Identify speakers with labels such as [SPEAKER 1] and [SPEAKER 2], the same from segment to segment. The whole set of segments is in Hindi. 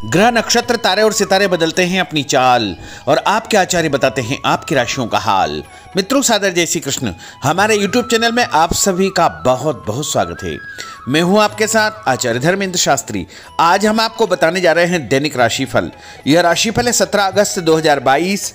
[SPEAKER 1] ग्रह नक्षत्र तारे और सितारे बदलते हैं अपनी चाल और आपके आचार्य बताते हैं आपकी राशियों का हाल। मित्रों, सादर जय श्री कृष्ण। हमारे YouTube चैनल में आप सभी का बहुत बहुत स्वागत है। मैं हूं आपके साथ आचार्य धर्मेंद्र शास्त्री। आज हम आपको बताने जा रहे हैं दैनिक राशिफल। यह राशिफल है 17 अगस्त 2022,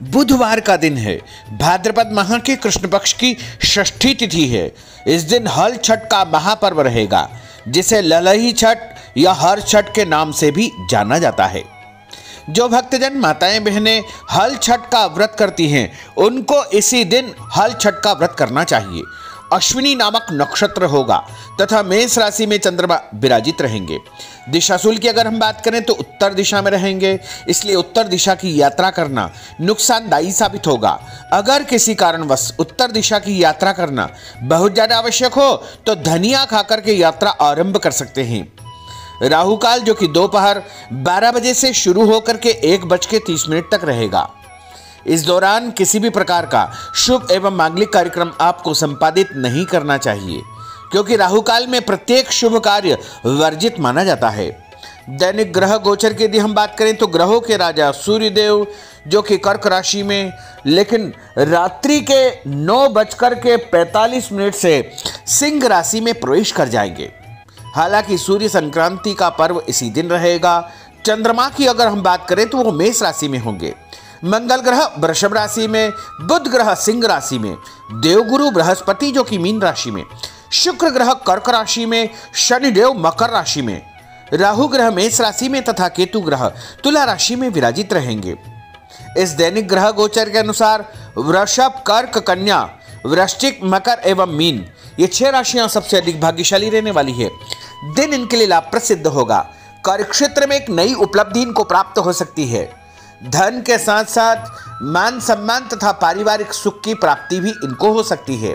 [SPEAKER 1] बुधवार का दिन है। भाद्रपद माह के कृष्ण पक्ष की षष्ठी तिथि है। इस दिन हल छठ का महापर्व रहेगा, जिसे ललही छठ या हर छठ के नाम से भी जाना जाता है। जो भक्तजन माताएं बहनें हल छठ का व्रत करती हैं, उनको इसी दिन हल छठ का व्रत करना चाहिए। अश्विनी नामक नक्षत्र होगा तथा मेष राशि में चंद्रमा विराजित रहेंगे। दिशाशूल की अगर हम बात करें तो उत्तर दिशा में रहेंगे, इसलिए उत्तर दिशा की यात्रा करना नुकसानदायी साबित होगा। अगर किसी कारणवश उत्तर दिशा की यात्रा करना बहुत ज्यादा आवश्यक हो तो धनिया खाकर के यात्रा आरंभ कर सकते हैं। राहु काल जो कि दोपहर 12 बजे से शुरू होकर के 1:30 तक रहेगा। इस दौरान किसी भी प्रकार का शुभ एवं मांगलिक कार्यक्रम आपको संपादित नहीं करना चाहिए, क्योंकि राहु काल में प्रत्येक शुभ कार्य वर्जित माना जाता है। दैनिक ग्रह गोचर की यदि हम बात करें तो ग्रहों के राजा सूर्यदेव जो कि कर्क राशि में, लेकिन रात्रि के 9:45 से सिंह राशि में प्रवेश कर जाएंगे। हालांकि सूर्य संक्रांति का पर्व इसी दिन रहेगा। चंद्रमा की अगर हम बात करें तो वो मेष राशि में होंगे। मंगल ग्रह वृषभ राशि में, बुध ग्रह सिंह राशि में, देवगुरु बृहस्पति जो कि मीन राशि में, शुक्र ग्रह कर्क राशि में, शनिदेव मकर राशि में, राहु ग्रह मेष राशि में तथा केतु ग्रह तुला राशि में विराजित रहेंगे। इस दैनिक ग्रह गोचर के अनुसार वृषभ, कर्क, कन्या, वृश्चिक, मकर एवं मीन, ये 6 राशियां सबसे अधिक भाग्यशाली रहने वाली है। दिन इनके लिए लाभप्रद सिद्ध होगा। कार्य क्षेत्र में एक नई उपलब्धि इनको प्राप्त हो सकती है। धन के साथ साथ मान सम्मान तथा पारिवारिक सुख की प्राप्ति भी इनको हो सकती है।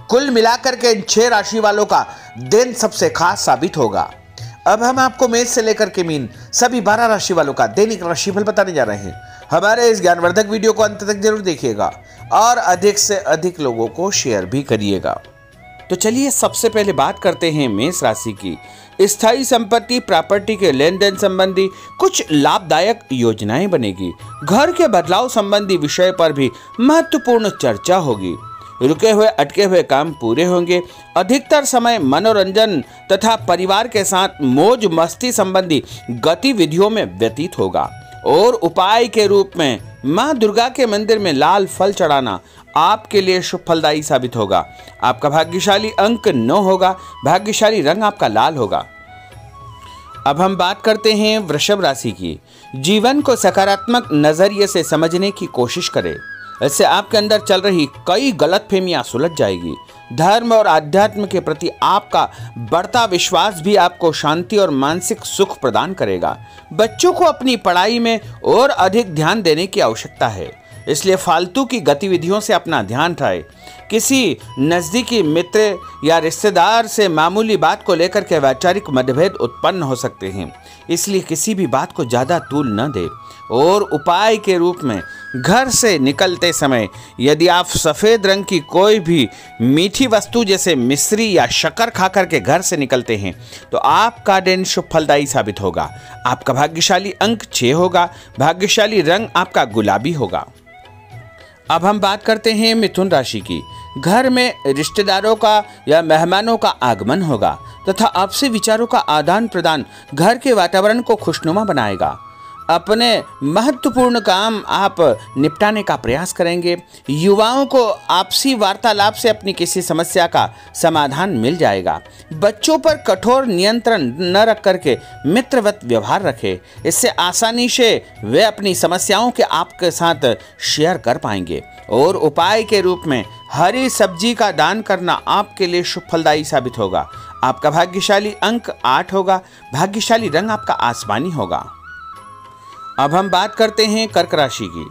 [SPEAKER 1] कुल मिलाकर के इन 6 राशि वालों का दिन सबसे खास साबित होगा। अब हम आपको मेष से लेकर के मीन सभी 12 राशि वालों का दैनिक राशिफल बताने जा रहे हैं। हमारे इस ज्ञानवर्धक वीडियो को अंत तक जरूर देखिएगा और अधिक से अधिक लोगों को शेयर भी करिएगा। तो चलिए सबसे पहले बात करते हैं मेष राशि की। स्थायी संपत्ति प्रॉपर्टी के लेन देन संबंधी कुछ लाभदायक योजनाएं बनेगी। घर के बदलाव संबंधी विषय पर भी महत्वपूर्ण चर्चा होगी। रुके हुए अटके हुए काम पूरे होंगे। अधिकतर समय मनोरंजन तथा परिवार के साथ मौज मस्ती संबंधी गतिविधियों में व्यतीत होगा। और उपाय के रूप में मां दुर्गा के मंदिर में लाल फल चढ़ाना आपके लिए शुभ फलदायी साबित होगा। आपका भाग्यशाली अंक 9 होगा। भाग्यशाली रंग आपका लाल होगा। अब हम बात करते हैं वृषभ राशि की। जीवन को सकारात्मक नजरिए से समझने की कोशिश करें। इससे आपके अंदर चल रही कई गलतफहमियां सुलझ जाएगी। धर्म और आध्यात्म के प्रति आपका बढ़ता विश्वास भी आपको शांति और मानसिक सुख प्रदान करेगा। बच्चों को अपनी पढ़ाई में और अधिक ध्यान देने की आवश्यकता है, इसलिए फालतू की गतिविधियों से अपना ध्यान हटाएं। किसी नज़दीकी मित्र या रिश्तेदार से मामूली बात को लेकर के वैचारिक मतभेद उत्पन्न हो सकते हैं, इसलिए किसी भी बात को ज़्यादा तूल न दें। और उपाय के रूप में घर से निकलते समय यदि आप सफ़ेद रंग की कोई भी मीठी वस्तु जैसे मिश्री या शक्कर खाकर के घर से निकलते हैं तो आपका दिन शुभ फलदायी साबित होगा। आपका भाग्यशाली अंक 6 होगा। भाग्यशाली रंग आपका गुलाबी होगा। अब हम बात करते हैं मिथुन राशि की। घर में रिश्तेदारों का या मेहमानों का आगमन होगा तथा आपसी विचारों का आदान प्रदान घर के वातावरण को खुशनुमा बनाएगा। अपने महत्वपूर्ण काम आप निपटाने का प्रयास करेंगे। युवाओं को आपसी वार्तालाप से अपनी किसी समस्या का समाधान मिल जाएगा। बच्चों पर कठोर नियंत्रण न रख करके मित्रवत व्यवहार रखें। इससे आसानी से वे अपनी समस्याओं के आपके साथ शेयर कर पाएंगे। और उपाय के रूप में हरी सब्जी का दान करना आपके लिए शुभ फलदायी साबित होगा। आपका भाग्यशाली अंक 8 होगा। भाग्यशाली रंग आपका आसमानी होगा। अब हम बात करते हैं कर्क राशि की।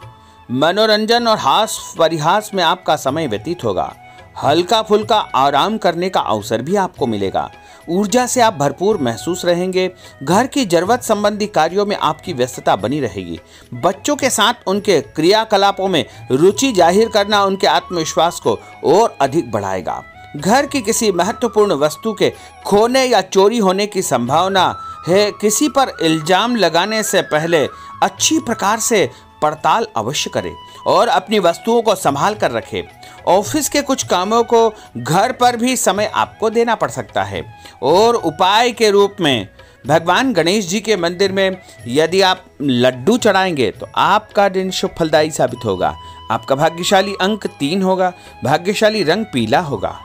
[SPEAKER 1] मनोरंजन और हास परिहास में आपका समय व्यतीत होगा। हल्का फुल्का आराम करने का अवसर भी आपको मिलेगा। ऊर्जा से आप भरपूर महसूस रहेंगे। घर की जरूरत संबंधी कार्यों में आपकी व्यस्तता बनी रहेगी। बच्चों के साथ उनके क्रियाकलापों में रुचि जाहिर करना उनके आत्मविश्वास को और अधिक बढ़ाएगा। घर की किसी महत्वपूर्ण वस्तु के खोने या चोरी होने की संभावना है। किसी पर इल्जाम लगाने से पहले अच्छी प्रकार से पड़ताल अवश्य करें और अपनी वस्तुओं को संभाल कर रखें। ऑफिस के कुछ कामों को घर पर भी समय आपको देना पड़ सकता है। और उपाय के रूप में भगवान गणेश जी के मंदिर में यदि आप लड्डू चढ़ाएंगे तो आपका दिन शुभ फलदायी साबित होगा। आपका भाग्यशाली अंक 3 होगा। भाग्यशाली रंग पीला होगा।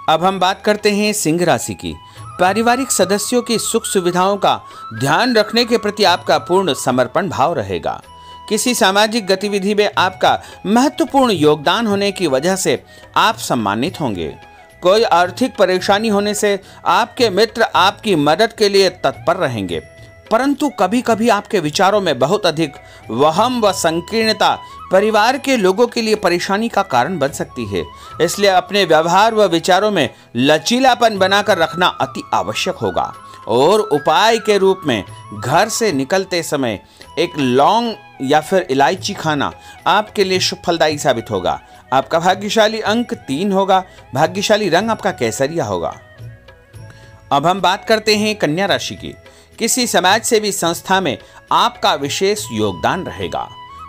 [SPEAKER 1] अब हम बात करते हैं सिंह राशि की। पारिवारिक सदस्यों की सुख सुविधाओं का ध्यान रखने के प्रति आपका पूर्ण समर्पण भाव रहेगा। किसी सामाजिक गतिविधि में आपका महत्वपूर्ण योगदान होने की वजह से आप सम्मानित होंगे। कोई आर्थिक परेशानी होने से आपके मित्र आपकी मदद के लिए तत्पर रहेंगे, परंतु कभी कभी आपके विचारों में बहुत अधिक वहम व संकीर्णता परिवार के लोगों के लिए परेशानी का कारण बन सकती है। इसलिए अपने व्यवहार व विचारों में लचीलापन बनाकर रखना अति आवश्यक होगा। और उपाय के रूप में घर से निकलते समय एक लौंग या फिर इलायची खाना आपके लिए शुभ फलदायी साबित होगा। आपका भाग्यशाली अंक 3 होगा। भाग्यशाली रंग आपका केसरिया होगा। अब हम बात करते हैं कन्या राशि की। किसी समाज सेवी संस्था में आपका विशेष योगदान रहेगा,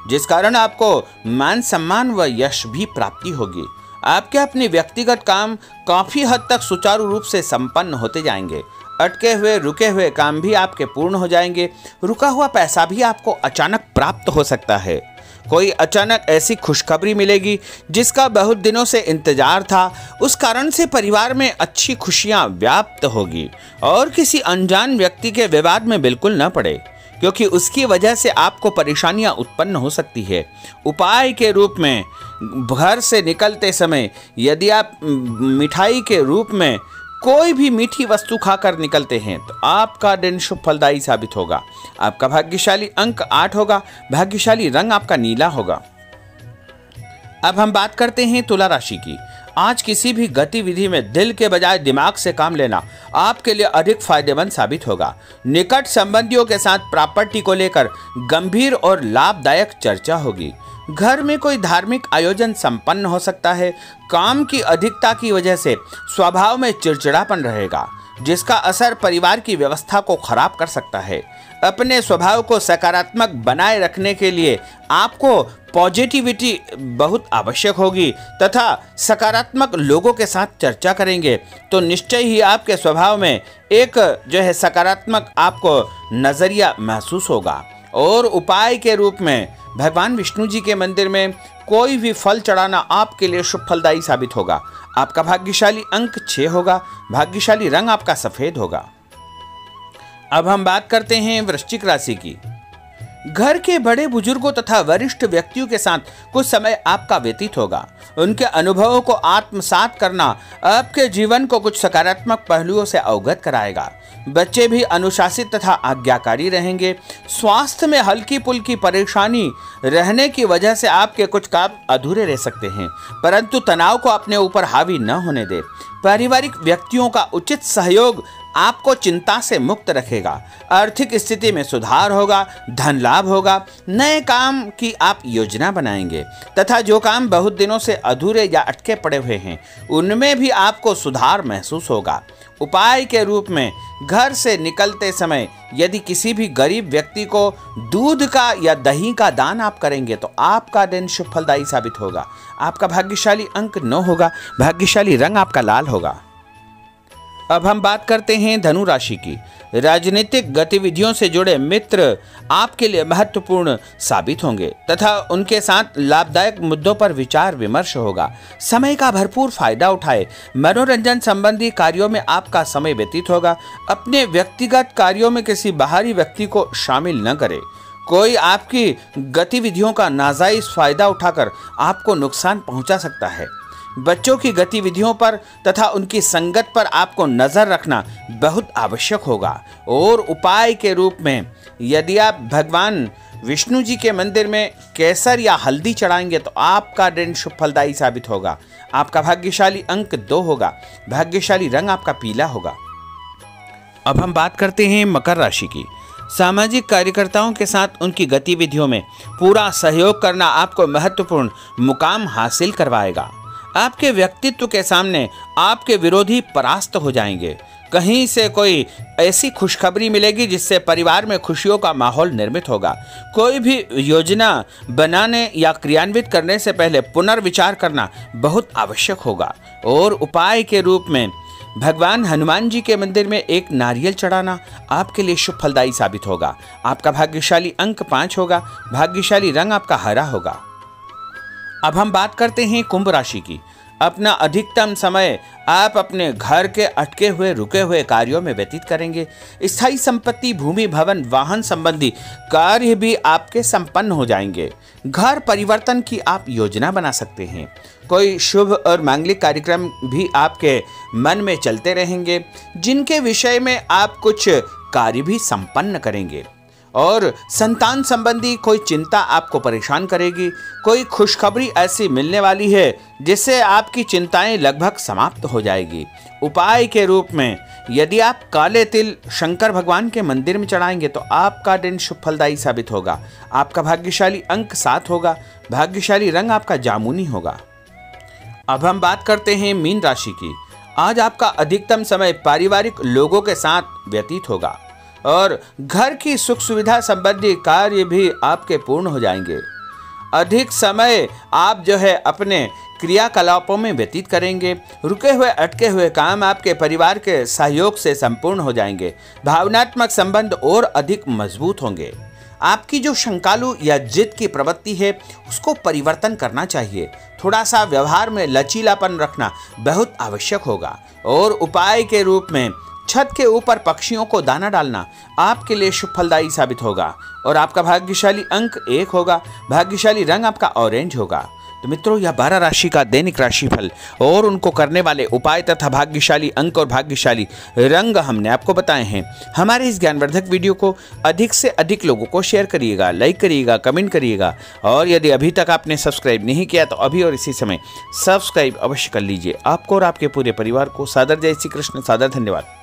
[SPEAKER 1] जिस कारण आपको मान सम्मान व यश भी प्राप्ति होगी। आपके अपने व्यक्तिगत काम काफी हद तक सुचारू रूप से संपन्न होते जाएंगे। अटके हुए रुके हुए काम भी आपके पूर्ण हो जाएंगे। रुका हुआ पैसा भी आपको अचानक प्राप्त हो सकता है। कोई अचानक ऐसी खुशखबरी मिलेगी जिसका बहुत दिनों से इंतजार था। उस कारण से परिवार में अच्छी खुशियां व्याप्त होगी और किसी अनजान व्यक्ति के विवाद में बिल्कुल न पड़े, क्योंकि उसकी वजह से आपको परेशानियां उत्पन्न हो सकती है। उपाय के रूप में घर से निकलते समय यदि आप मिठाई के रूप में कोई भी मीठी वस्तु खाकर निकलते हैं तो आपका दिन शुभ फलदायी साबित होगा। आपका भाग्यशाली अंक 8 होगा। भाग्यशाली रंग आपका नीला होगा। अब हम बात करते हैं तुला राशि की। आज किसी भी गतिविधि में दिल के बजाय दिमाग से काम लेना आपके लिए अधिक फायदेमंद साबित होगा। निकट संबंधियों के साथ प्रॉपर्टी को लेकर गंभीर और लाभदायक चर्चा होगी। घर में कोई धार्मिक आयोजन संपन्न हो सकता है। काम की अधिकता की वजह से स्वभाव में चिड़चिड़ापन रहेगा, जिसका असर परिवार की व्यवस्था को खराब कर सकता है। अपने स्वभाव को सकारात्मक बनाए रखने के लिए आपको पॉजिटिविटी बहुत आवश्यक होगी तथा सकारात्मक लोगों के साथ चर्चा करेंगे तो निश्चय ही आपके स्वभाव में एक सकारात्मक आपको नजरिया महसूस होगा। और उपाय के रूप में भगवान विष्णु जी के मंदिर में कोई भी फल चढ़ाना आपके लिए शुभ फलदायी साबित होगा। आपका भाग्यशाली अंक 6 होगा। भाग्यशाली रंग आपका सफेद होगा। अब हम बात करते हैं वृश्चिक राशि की। घर के बड़े बुजुर्गों तथा वरिष्ठ व्यक्तियों के साथ कुछ समय आपका व्यतीत होगा। उनके अनुभवों को आत्मसात करना आपके जीवन को कुछ सकारात्मक पहलुओं से अवगत कराएगा। बच्चे भी अनुशासित तथा आज्ञाकारी रहेंगे। स्वास्थ्य में हल्की पुल्की परेशानी रहने की वजह से आपके कुछ काम अधूरे रह सकते हैं, परंतु तनाव को अपने ऊपर हावी न होने दे। पारिवारिक व्यक्तियों का उचित सहयोग आपको चिंता से मुक्त रखेगा। आर्थिक स्थिति में सुधार होगा। धन लाभ होगा। नए काम की आप योजना बनाएंगे तथा जो काम बहुत दिनों से अधूरे या अटके पड़े हुए हैं उनमें भी आपको सुधार महसूस होगा। उपाय के रूप में घर से निकलते समय यदि किसी भी गरीब व्यक्ति को दूध का या दही का दान आप करेंगे तो आपका दिन शुभ फलदायी साबित होगा। आपका भाग्यशाली अंक 9 होगा। भाग्यशाली रंग आपका लाल होगा। अब हम बात करते हैं धनु राशि की। राजनीतिक गतिविधियों से जुड़े मित्र आपके लिए महत्वपूर्ण साबित होंगे तथा उनके साथ लाभदायक मुद्दों पर विचार विमर्श होगा। समय का भरपूर फायदा उठाए। मनोरंजन संबंधी कार्यों में आपका समय व्यतीत होगा। अपने व्यक्तिगत कार्यों में किसी बाहरी व्यक्ति को शामिल न करें। कोई आपकी गतिविधियों का नाजायज फायदा उठाकर आपको नुकसान पहुंचा सकता है। बच्चों की गतिविधियों पर तथा उनकी संगत पर आपको नजर रखना बहुत आवश्यक होगा। और उपाय के रूप में यदि आप भगवान विष्णु जी के मंदिर में केसर या हल्दी चढ़ाएंगे तो आपका दिन शुभ फलदायी साबित होगा। आपका भाग्यशाली अंक 2 होगा। भाग्यशाली रंग आपका पीला होगा। अब हम बात करते हैं मकर राशि की। सामाजिक कार्यकर्ताओं के साथ उनकी गतिविधियों में पूरा सहयोग करना आपको महत्वपूर्ण मुकाम हासिल करवाएगा। आपके व्यक्तित्व के सामने आपके विरोधी परास्त हो जाएंगे। कहीं से कोई ऐसी खुशखबरी मिलेगी जिससे परिवार में खुशियों का माहौल निर्मित होगा। कोई भी योजना बनाने या क्रियान्वित करने से पहले पुनर्विचार करना बहुत आवश्यक होगा। और उपाय के रूप में भगवान हनुमान जी के मंदिर में एक नारियल चढ़ाना आपके लिए शुभ फलदायी साबित होगा। आपका भाग्यशाली अंक 5 होगा। भाग्यशाली रंग आपका हरा होगा। अब हम बात करते हैं कुंभ राशि की। अपना अधिकतम समय आप अपने घर के अटके हुए रुके हुए कार्यों में व्यतीत करेंगे। स्थायी संपत्ति, भूमि, भवन, वाहन संबंधी कार्य भी आपके संपन्न हो जाएंगे। घर परिवर्तन की आप योजना बना सकते हैं। कोई शुभ और मांगलिक कार्यक्रम भी आपके मन में चलते रहेंगे, जिनके विषय में आप कुछ कार्य भी संपन्न करेंगे। और संतान संबंधी कोई चिंता आपको परेशान करेगी। कोई खुशखबरी ऐसी मिलने वाली है जिससे आपकी चिंताएं लगभग समाप्त हो जाएगी। उपाय के रूप में यदि आप काले तिल शंकर भगवान के मंदिर में चढ़ाएंगे तो आपका दिन शुभ फलदायी साबित होगा। आपका भाग्यशाली अंक 7 होगा। भाग्यशाली रंग आपका जामुनी होगा। अब हम बात करते हैं मीन राशि की। आज आपका अधिकतम समय पारिवारिक लोगों के साथ व्यतीत होगा और घर की सुख सुविधा संबंधी कार्य भी आपके पूर्ण हो जाएंगे। अधिक समय आप अपने क्रियाकलापों में व्यतीत करेंगे। रुके हुए अटके हुए काम आपके परिवार के सहयोग से संपूर्ण हो जाएंगे। भावनात्मक संबंध और अधिक मजबूत होंगे। आपकी जो शंकालु या जिद की प्रवृत्ति है उसको परिवर्तन करना चाहिए। थोड़ा सा व्यवहार में लचीलापन रखना बहुत आवश्यक होगा। और उपाय के रूप में छत के ऊपर पक्षियों को दाना डालना आपके लिए शुभ फलदायी साबित होगा। और आपका भाग्यशाली अंक 1 होगा। भाग्यशाली रंग आपका ऑरेंज होगा। तो मित्रों, यह 12 राशि का दैनिक राशिफल और उनको करने वाले उपाय तथा भाग्यशाली अंक और भाग्यशाली रंग हमने आपको बताए हैं। हमारे इस ज्ञानवर्धक वीडियो को अधिक से अधिक लोगों को शेयर करिएगा, लाइक करिएगा, कमेंट करिएगा। और यदि अभी तक आपने सब्सक्राइब नहीं किया तो अभी और इसी समय सब्सक्राइब अवश्य कर लीजिए। आपको और आपके पूरे परिवार को सादर जय श्री कृष्ण, सादर धन्यवाद।